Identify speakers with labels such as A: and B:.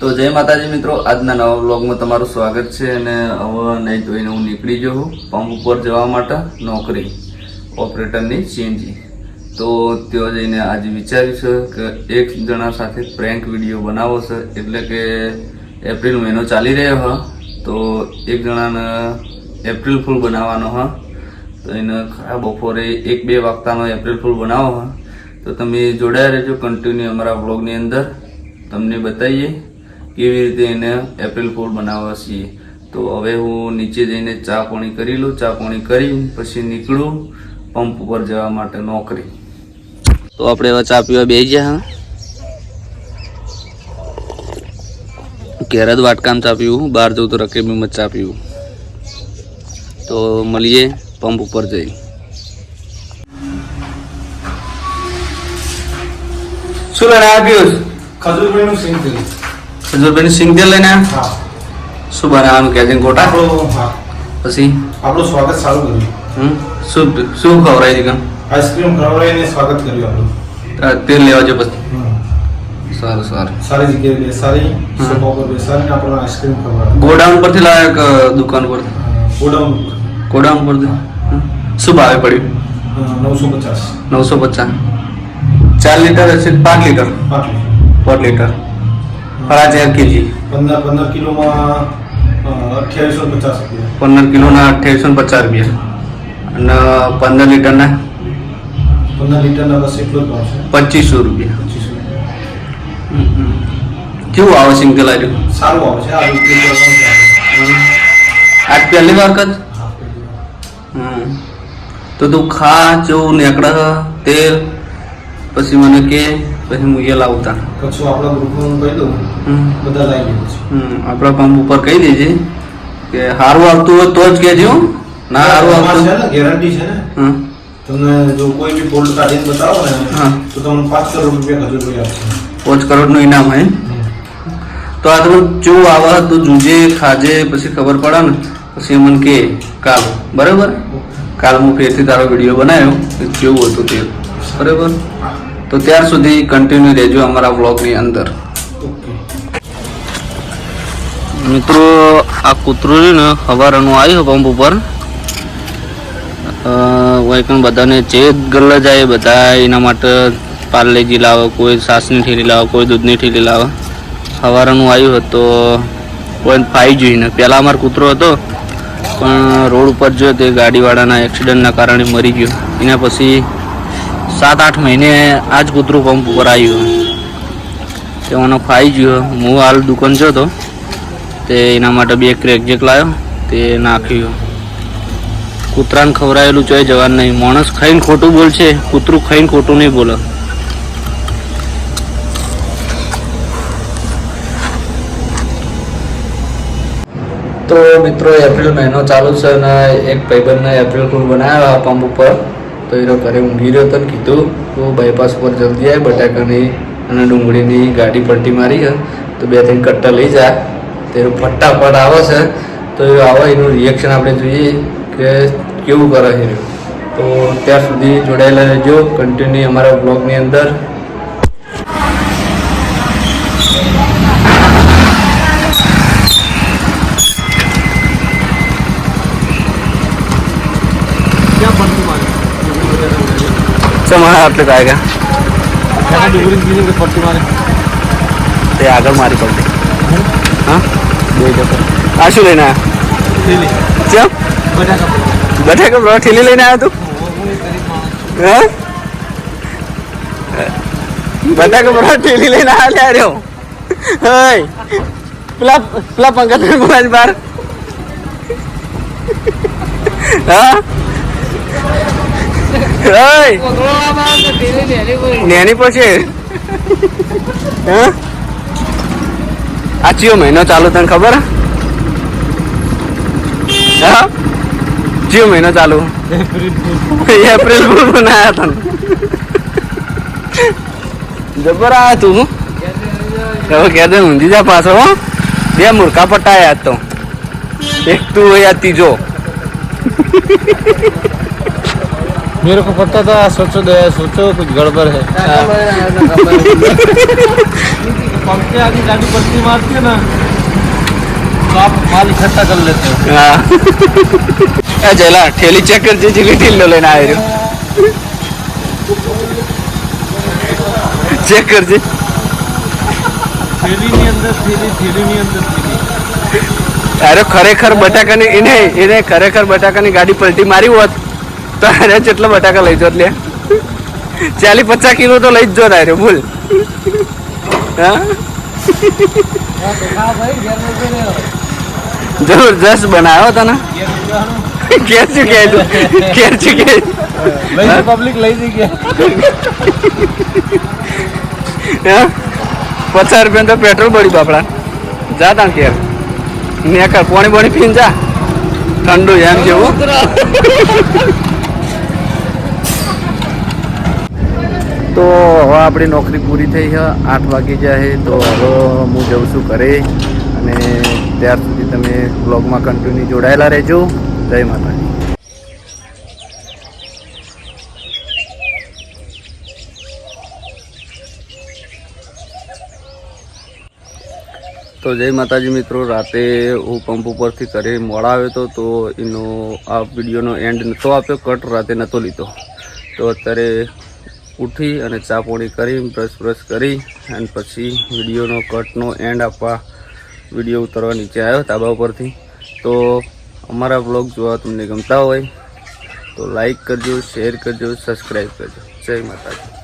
A: તો જય માતાજી મિત્રો, આજના નવા વ્લોગમાં તમારું સ્વાગત છે. અને હવે નહીં ધોઈને હું નીકળી જાઉં પંપ ઉપર જવા માટે નોકરી ઓપરેટરની સીએનજી. તો ત્યાં જઈને આજે વિચાર્યું છે કે એક જણા સાથે પ્રેન્ક વિડીયો બનાવો છે. એટલે કે એપ્રિલ મહિનો ચાલી રહ્યો હ, તો એક જણાને એપ્રિલ ફૂલ બનાવવાનો હ. તો એને ખરા બપોરે 1-2 વાગતાનો એપ્રિલ ફૂલ બનાવો હ. તો તમે જોડાયા રહેજો કન્ટિન્યુ અમારા વ્લોગની અંદર. તમને બતાવીએ કેવી રીતે એને એપ્રિલ ફૂલ બનાવવા છીએ. તો હવે હું નીચે જઈને ચા પાણી કરી લઉં. ચા પાણી કરી પછી નીકળું પંપ ઉપર જવા માટે નોકરી. તો આપણે હવે ચા પીવા બેસી ગયા. ઘેર જ વાટકામ ચા પીવું, બહાર જવું તો રકેબીમાં ચા પીવું. તો મળીએ પંપ ઉપર જઈ. શું લઈને આપ્યું?
B: ખજૂરભાઈનું સિંગ તેલ.
A: ખજૂરભાઈનું સિંગ તેલ લઈને આવ્યા?
B: હા.
A: શું બનાવવાનું કે ગોટા?
B: હા.
A: પછી
B: આપણું સ્વાગત સારું કર્યું.
A: શું શું ખવડાવી દીધું?
B: આઈસ્ક્રીમ ખવડાવીને સ્વાગત કર્યું આપણું.
A: તેલ લેવા જો પછી. સારું સારું.
B: સારી જગ્યાએ બેસાડી, સોફા પર બેસાડીને આપણને આઈસ્ક્રીમ ખવડાવ્યું.
A: ગોડાઉન પરથી લાવ્યા કે દુકાન પર?
B: ગોડાઉન.
A: ગોડાઉન પરથી. શું ભાવે પડ્યું?
B: 950.
A: 950. 4 લીટર હશે? 5 લીટર? 5 લીટર. 4.5 kg.
B: 15 કિલોમાં 2850 રૂપિયા.
A: 15 કિલોના 2850 રૂપિયા. અને 15 લીટરના
B: 15 લીટરના બસ એટલો જ ભાવ છે.
A: 2500 રૂપિયા.
B: 2500.
A: કેવું આવે સિંગ તેલ આવ્યું?
B: સારું આવે છે. આ ઉપયોગ કરવાનો છે.
A: આજ પહેલી વાર કદ?
B: હા, પહેલી વાર.
A: તો તું ખા જેવું નીકળે તેલ, પછી મને કે, પછી હું એ લાવતા.
B: પછી આપણા ગ્રુપનું કહી દઉં, બધા લાવી દે છે.
A: આપણા પંપ ઉપર કહી દેજે કે સારું આવતું હોય તો જ કહેજો. ના સારું આવતું
B: છે ને, ગેરંટી છે ને. તમને જો કોઈ બી બોલ્ટ કાઢીને બતાવો ને તો તમને 5 કરોડ રૂપિયા ખજૂરભાઈ આપશે.
A: 5 કરોડનું ઇનામ હે. તો આ તમે કેવું આવે તો જોજે, ખાજે, પછી ખબર પડે ને પછી મને કે કાલ. બરાબર? કાલ હું ફેરથી તારો વિડીયો બનાવ્યો કેવું હતું તે. બરાબર? તો ત્યાર સુધી કન્ટિન્યુ રહેજો અમારા વ્લોગની અંદર. મિત્રો, આ કૂતરું છે ને સવારનું આવ્યું પંપ ઉપર. વાયકણ બધાને જે ગલ્લા જાય બધા એના માટે પાર્લેજી લાવે, કોઈ છાસની ઠેલી લાવે, કોઈ દૂધની ઠેલી લાવે. સવારનું આવ્યું તો કોઈ ફાઈ જોઈને. પહેલાં અમારો કૂતરો હતો પણ રોડ ઉપર જો તે ગાડીવાળાના એક્સિડન્ટના કારણે મરી ગયો. એના પછી 7-8 મહિને આ જ કૂતરું પંપ ઉપર આવ્યું. તેઓનો ફાઈ ગયો. હું હાલ દુકાન જો તો તે એના માટે 2 ક્રેક જેક લાવ્યો, તે નાખ્યું. કૂતરાને ખવડાવેલું ચોય જવાનું નહીં. માણસ ખાઈને ખોટું બોલશે, કૂતરું ખાઈને ખોટું નહીં બોલે. તો મિત્રો, એપ્રિલ મહિનો ચાલુ છે અને એક ભાઈબંધને એપ્રિલ ફૂલ બનાવ્યા પંપ ઉપર. તો એ ઘરે ઊંઘી રહ્યો હતો ને કીધું તો બાયપાસ પર જલ્દી આવે, બટાકાની અને ડુંગળીની ગાડી પલટી મારી છે તો 2-3 કટ્ટા લઈ જાય. તો એ ફટાફટ આવે છે. તો એ આવે એનું રિએક્શન આપણે જોઈએ કે કેવું કરે છે. તો ત્યાર સુધી જોડાયેલા રહેજો કન્ટિન્યુ અમારા બ્લોગની અંદર. તમારા આટલે જ આવ્યા તે આગળ મારી પડતી. હા, આ શું લઈને આવ્યા? બટાકા બ્રો ઠેલી લઈને આવ્યા તું? હા, બટાકા બ્રો ઠેલી લઈને આવ્યા રહ્યો. પેલા પંકજ મોબાઈલ બાર. હા, નેની પછી આ ચિયો મહિનો ચાલુ તને ખબર? હા, ચિયો મહિનો ચાલુ? એપ્રિલ ફૂલ બનાયા તને જબર આ તું. હવે કે દે ઊંધી જા પાછો. 2 મૂર્ખા પટાયા તો, એક તું યા ત્રીજો.
B: मेरे को पता था, सोचो कुछ गड़बड़ है। से आगे गाड़ी पलटी मारती है ना तो आप माल इकट्ठा कर लेते हो।
A: हाँ चला ठेली चेक कर जितनी ढीलो लेना आए रहो चेक कर जी
B: थैली ની અંદર થેલી
A: અરે ખરેખર બટાકાની એને ખરેખર બટાકાની ગાડી પલટી મારી હોત તો અરે જેટલા બટાકા લઈ જોત લે 40-50 કિલો તો લઈ જ જો તારે ભૂલ હા જબરજસ્ત બનાવ્યો તને કેર ચૂકે
B: પબ્લિક લઈ જઈ ગયા
A: હા 50 રૂપિયા તો પેટ્રોલ પડી બાપડા જા તા કેર ને કર પાણી પીને જા ઠંડુ એમ જેવું તો હવે આપણી નોકરી પૂરી થઈ છે 8 વાગી જાય તો હવે હું જઉં છું ઘરે અને ત્યાર સુધી તમે બ્લોગમાં કન્ટિન્યુ જોડાયેલા રહેજો જય માતાજી તો જય માતાજી મિત્રો રાતે હું પંપ ઉપરથી ઘરે મોડા આવ્યો હતો તો એનો આ વિડીયોનો એન્ડ નહોતો આપ્યો કટ રાતે નહોતો લીધો તો અત્યારે ઉઠી અને ચા પાણી કરી બ્રશ કરી અને પછી વિડીયોનો કટનો એન્ડ આપવા વિડીયો ઉતરવા નીચે આવ્યો ધાબા ઉપરથી તો અમારા બ્લોગ જોવા તમને ગમતા હોય તો લાઈક કરજો શેર કરજો સબસ્ક્રાઈબ કરજો જય માતાજી